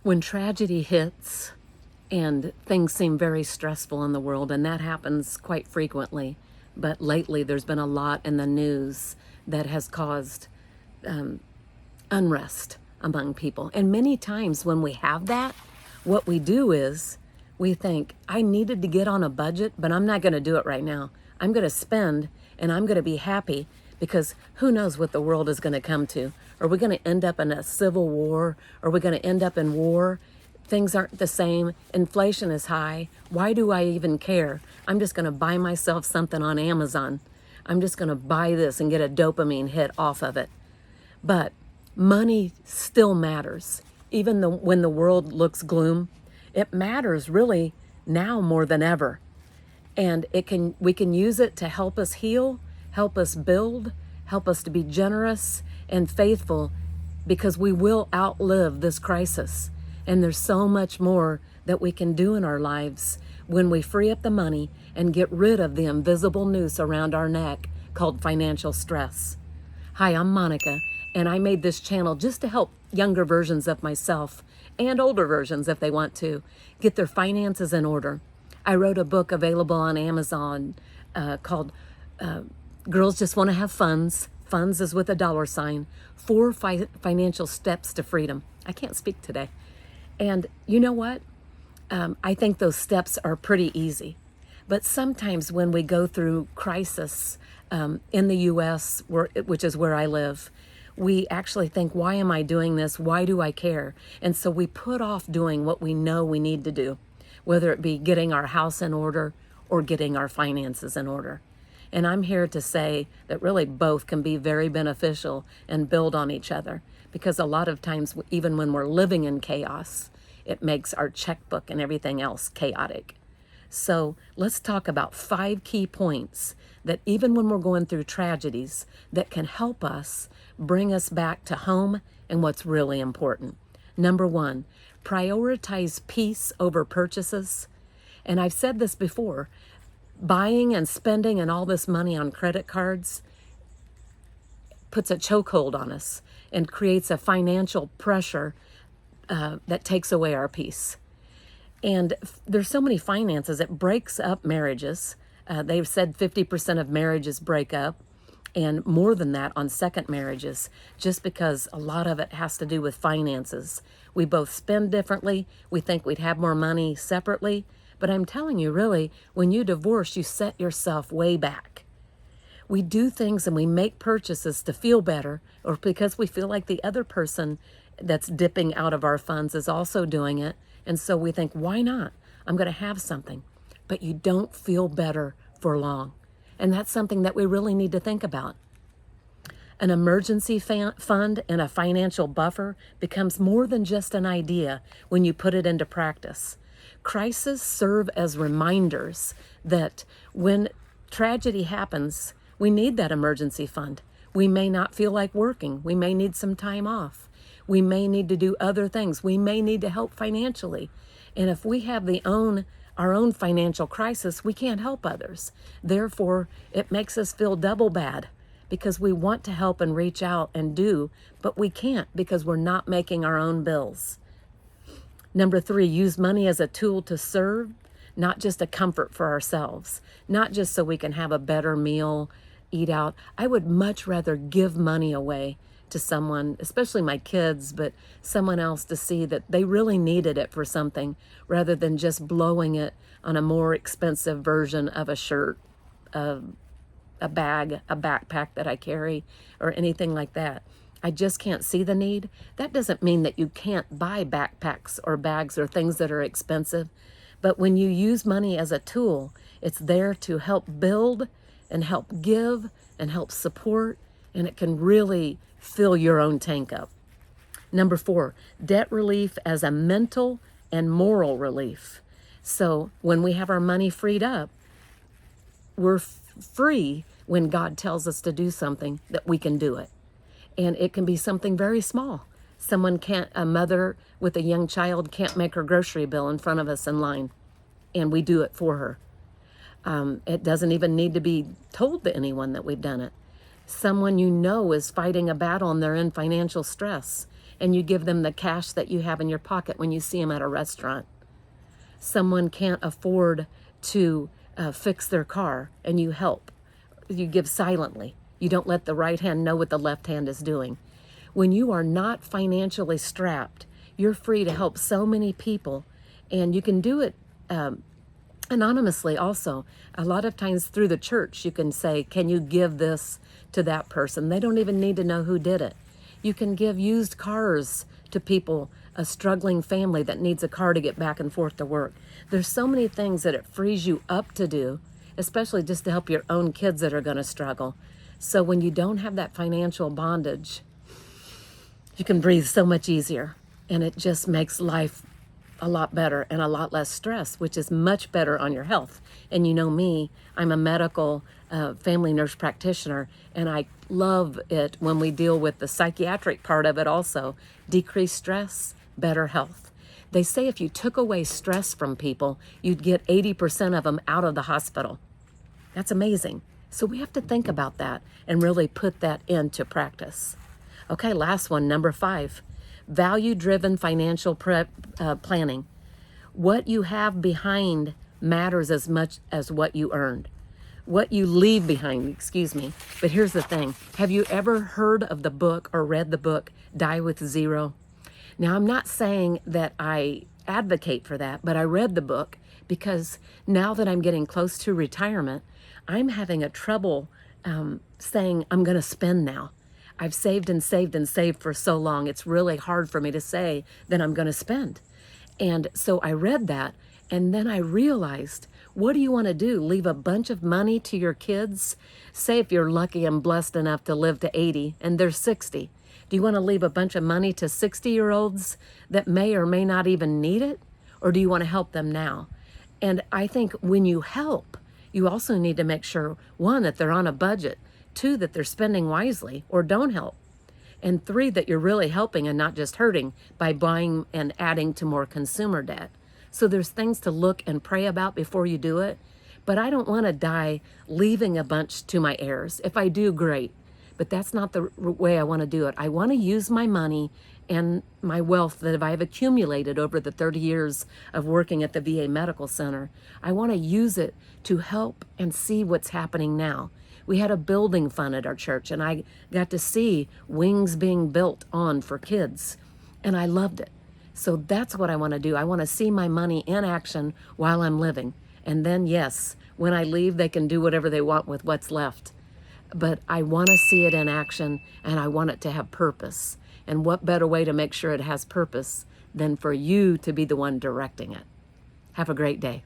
When tragedy hits and things seem very stressful in the world, and that happens quite frequently, but lately there's been a lot in the news that has caused unrest among people. And many times when we have that, what we do is we think, I needed to get on a budget, but I'm not going to do it right now. I'm going to spend and I'm going to be happy because who knows what the world is going to come to. Are we going to end up in a civil war? Are we going to end up in war? Things aren't the same. Inflation is high. Why do I even care? I'm just going to buy myself something on Amazon. I'm just going to buy this and get a dopamine hit off of it. But money still matters. Even when the world looks gloom, it matters really now more than ever. And we can use it to help us heal, help us build, help us to be generous and faithful, because we will outlive this crisis. And there's so much more that we can do in our lives when we free up the money and get rid of the invisible noose around our neck called financial stress. Hi, I'm Monica, and I made this channel just to help younger versions of myself and older versions, if they want to, get their finances in order. I wrote a book available on Amazon called Girls Just Want to Have Funds. Funds is with a $sign. 4 financial steps to freedom. I can't speak today. And you know what? I think those steps are pretty easy. But sometimes when we go through crisis in the U.S., which is where I live, we actually think, why am I doing this? Why do I care? And so we put off doing what we know we need to do, whether it be getting our house in order or getting our finances in order. And I'm here to say that really both can be very beneficial and build on each other, because a lot of times, even when we're living in chaos, it makes our checkbook and everything else chaotic. So let's talk about 5 key points that even when we're going through tragedies, that can help us bring us back to home and what's really important. Number 1, prioritize peace over purchases. And I've said this before, buying and spending and all this money on credit cards puts a chokehold on us and creates a financial pressure that takes away our peace. And there's so many finances, it breaks up marriages. They've said 50% of marriages break up, and more than that on second marriages, just because a lot of it has to do with finances. We both spend differently. We think we'd have more money separately. But I'm telling you, really, when you divorce, you set yourself way back. We do things and we make purchases to feel better, or because we feel like the other person that's dipping out of our funds is also doing it. And so we think, why not? I'm going to have something. But you don't feel better for long. And that's something that we really need to think about. An emergency fund and a financial buffer becomes more than just an idea when you put it into practice. Crises serve as reminders that when tragedy happens, we need that emergency fund. We may not feel like working. We may need some time off. We may need to do other things. We may need to help financially. And if we have our own financial crisis, we can't help others. Therefore, it makes us feel double bad because we want to help and reach out and do, but we can't because we're not making our own bills. Number 3, use money as a tool to serve, not just a comfort for ourselves, not just so we can have a better meal, eat out. I would much rather give money away to someone, especially my kids, but someone else, to see that they really needed it for something rather than just blowing it on a more expensive version of a shirt, a bag, a backpack that I carry, or anything like that. I just can't see the need. That doesn't mean that you can't buy backpacks or bags or things that are expensive. But when you use money as a tool, it's there to help build and help give and help support, and it can really fill your own tank up. Number 4, debt relief as a mental and moral relief. So when we have our money freed up, we're free when God tells us to do something that we can do it. And it can be something very small. A mother with a young child can't make her grocery bill in front of us in line, and we do it for her. It doesn't even need to be told to anyone that we've done it. Someone you know is fighting a battle and they're in financial stress, and you give them the cash that you have in your pocket when you see them at a restaurant. Someone can't afford to fix their car, and you help. You give silently. You don't let the right hand know what the left hand is doing. When you are not financially strapped, you're free to help so many people, and you can do it anonymously also. A lot of times through the church, you can say, can you give this to that person? They don't even need to know who did it. You can give used cars to people, a struggling family that needs a car to get back and forth to work. There's so many things that it frees you up to do, especially just to help your own kids that are going to struggle. So when you don't have that financial bondage, you can breathe so much easier, and it just makes life a lot better and a lot less stress, which is much better on your health. And you know me, I'm a medical family nurse practitioner, and I love it when we deal with the psychiatric part of it also. Decreased stress, better health. They say if you took away stress from people, you'd get 80% of them out of the hospital. That's amazing. So we have to think about that and really put that into practice. Okay, last one, number 5. Value-driven financial planning. What you have behind matters as much as what you earned. What you leave behind, excuse me. But here's the thing. Have you ever heard of the book or read the book, Die with Zero? Now, I'm not saying that I advocate for that, but I read the book because now that I'm getting close to retirement, I'm having a trouble saying I'm going to spend now. I've saved and saved and saved for so long. It's really hard for me to say that I'm going to spend. And so I read that, and then I realized, what do you want to do? Leave a bunch of money to your kids? Say if you're lucky and blessed enough to live to 80 and they're 60. Do you want to leave a bunch of money to 60-year-olds that may or may not even need it? Or do you want to help them now? And I think when you help, you also need to make sure, 1, that they're on a budget, 2, that they're spending wisely or don't help, and 3, that you're really helping and not just hurting by buying and adding to more consumer debt. So there's things to look and pray about before you do it, but I don't want to die leaving a bunch to my heirs. If I do, great, but that's not the way I want to do it. I want to use my money and my wealth that I've accumulated over the 30 years of working at the VA Medical Center. I want to use it to help and see what's happening now. We had a building fund at our church, and I got to see wings being built on for kids, and I loved it. So that's what I want to do. I want to see my money in action while I'm living. And then, yes, when I leave, they can do whatever they want with what's left. But I want to see it in action, and I want it to have purpose. And what better way to make sure it has purpose than for you to be the one directing it? Have a great day.